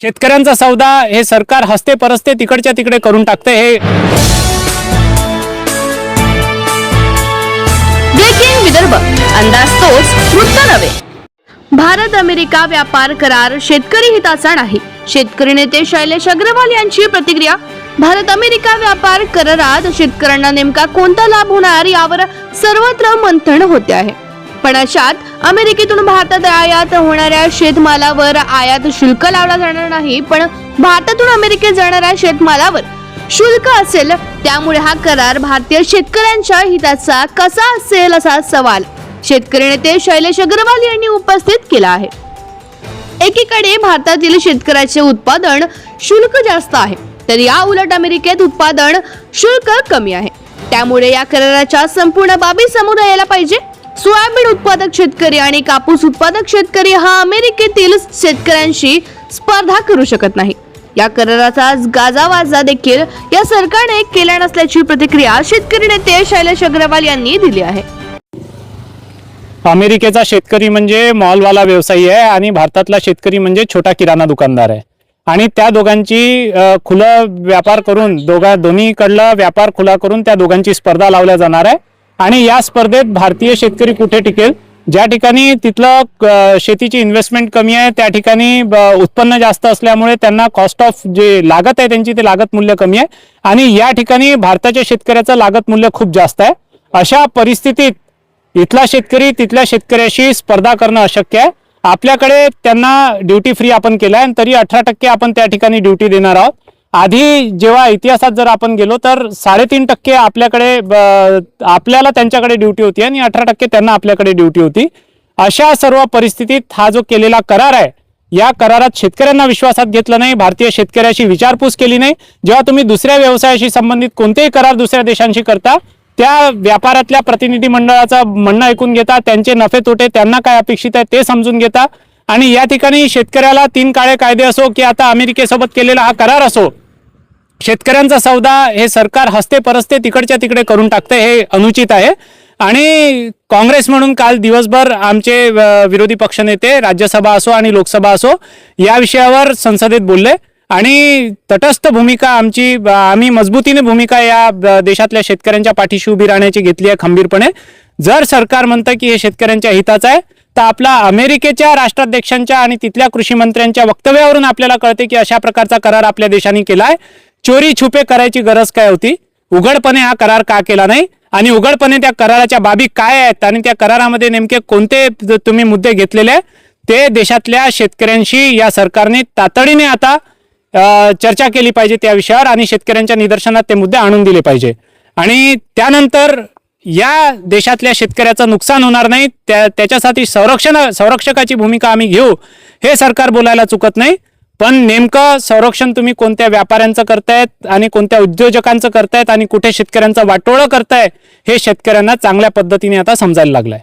शेतकऱ्यांचा सौदा हे सरकार हस्ते परस्ते तिकडच्या तिकडे करून टाकते। हे ब्रेकिंग विदर्भ, अंदाज तोच वृत्त नव्हे। भारत अमेरिका व्यापार करार शेतकरी हिताचा नाही। शेतकरी नेते शैलेश अग्रवाल यांची प्रतिक्रिया। भारत अमेरिका व्यापार करारात शेतकऱ्यांना नेमका कोणता लाभ होणार यावर सर्वत्र मंथन होते आहे। पण अशात अमेरिकेतून भारतात आयात होणाऱ्या शेतमालावर आयात शुल्क लावला जाणार नाही, पण भारतातून अमेरिकेत जाणाऱ्या शेतमालावर शुल्क असेल। त्यामुळे हा करार भारतीय शेतकऱ्यांच्या हिताचा कसा असेल असा सवाल शेतकरी नेते शैलेश अग्रवाल यांनी उपस्थित केला आहे। एकीकडे भारतातील शेतकऱ्याचे उत्पादन शुल्क जास्त आहे, तर या उलट अमेरिकेत उत्पादन शुल्क कमी आहे। त्यामुळे या कराराच्या संपूर्ण बाबी समोर यायला पाहिजे। सोयाबीन उत्पादक शेतकरी आणि कापूस उत्पादक शेतकरी हा अमेरिकेतील शेतकऱ्यांशी स्पर्धा करू शकत नाही। या कराराचा गाजावाजा देखील या सरकारने केला नसल्याची प्रतिक्रिया शेतकरी नेते शैलेश अग्रवाल यांनी दिली आहे। अमेरिकेचा शेतकरी म्हणजे मॉलवाला व्यवसायी आहे आणि भारतातला शेतकरी म्हणजे छोटा किराणा दुकानदार आहे आणि त्या दोघांची खुला व्यापार करून दोन्हीकडला व्यापार खुला करून त्या दोघांची स्पर्धा लावल्या जाणार आहे। आणि या स्पर्धेत भारतीय शेतकरी कुठे टिकेल? ज्या ठिकाणी तिथलं शेतीची इन्व्हेस्टमेंट कमी आहे त्या ठिकाणी उत्पन्न जास्त असल्यामुळे त्यांना कॉस्ट ऑफ जे लागत आहे त्यांची ते लागत मूल्य कमी आहे आणि या ठिकाणी भारताच्या शेतकऱ्याचं लागत मूल्य खूप जास्त आहे। अशा परिस्थितीत इथला शेतकरी तिथल्या शेतकऱ्याशी स्पर्धा करणं अशक्य आहे। आपल्याकडे त्यांना ड्युटी फ्री आपण केलं आहे, तरी 18% आपण त्या ठिकाणी ड्युटी देणार आहोत। आधी जेव्हा इतिहासात जर आपण गेलो तर 3.5% आपल्याला त्यांच्याकडे ड्युटी होती आणि 18% त्यांना आपल्याकडे ड्युटी होती। अशा सर्व परिस्थितीत हा जो केलेला करार आहे या करारात शेतकऱ्यांना विश्वासात घेतलं नाही, भारतीय शेतकऱ्याशी विचारपूस केली नाही। जेव्हा तुम्ही दुसऱ्या व्यवसायाशी संबंधित कोणतेही करार दुसऱ्या देशांशी करता त्या व्यापारातल्या प्रतिनिधी मंडळाचं म्हणणं ऐकून घेता, त्यांचे नफे तोटे त्यांना काय अपेक्षित आहे ते समजून घेता आणि या ठिकाणी शेतकऱ्याला 3 काळे कायदे असो की आता अमेरिकेसोबत केलेला हा करार असो, शेतकऱ्यांचा सौदा हे सरकार हस्ते परस्ते तिकडच्या तिकडे करून टाकते। हे अनुचित आहे आणि काँग्रेस म्हणून काल दिवसभर आमचे विरोधी पक्षनेते राज्यसभा असो आणि लोकसभा असो या विषयावर संसदेत बोलले आणि तटस्थ भूमिका आम्ही मजबूतीने भूमिका या देशातल्या शेतकऱ्यांच्या पाठीशी उभी राहण्याची घेतली आहे खंबीरपणे। जर सरकार म्हणतं की हे शेतकऱ्यांच्या हिताचं आहे तर आपला अमेरिकेच्या राष्ट्राध्यक्षांच्या आणि तिथल्या कृषी मंत्र्यांच्या वक्तव्यावरून आपल्याला कळते की अशा प्रकारचा करार आपल्या देशाने केलाय। चोरी छुपे करायची गरज काय होती? उघडपणे हा करार का केला नाही आणि उघडपणे त्या कराराच्या बाबी काय आहेत आणि त्या करारामध्ये नेमके कोणते तुम्ही मुद्दे घेतलेले ते देशातल्या शेतकऱ्यांशी या सरकारने तातडीने आता चर्चा केली पाहिजे त्या विषयावर आणि शेतकऱ्यांच्या निदर्शनात ते मुद्दे आणून दिले पाहिजे आणि त्यानंतर या देशातल्या शेतकऱ्याचं नुकसान होणार नाही त्याच्यासाठी संरक्षकाची भूमिका आम्ही घेऊ हे सरकार बोलायला चुकत नाही। पण नेमकं संरक्षण तुम्ही कोणत्या व्यापाऱ्यांचं करतायत आणि कोणत्या उद्योजकांचं करतायत आणि कुठे शेतकऱ्यांचं वाटोळं करताय हे शेतकऱ्यांना चांगल्या पद्धतीने आता समजायला लागलंय।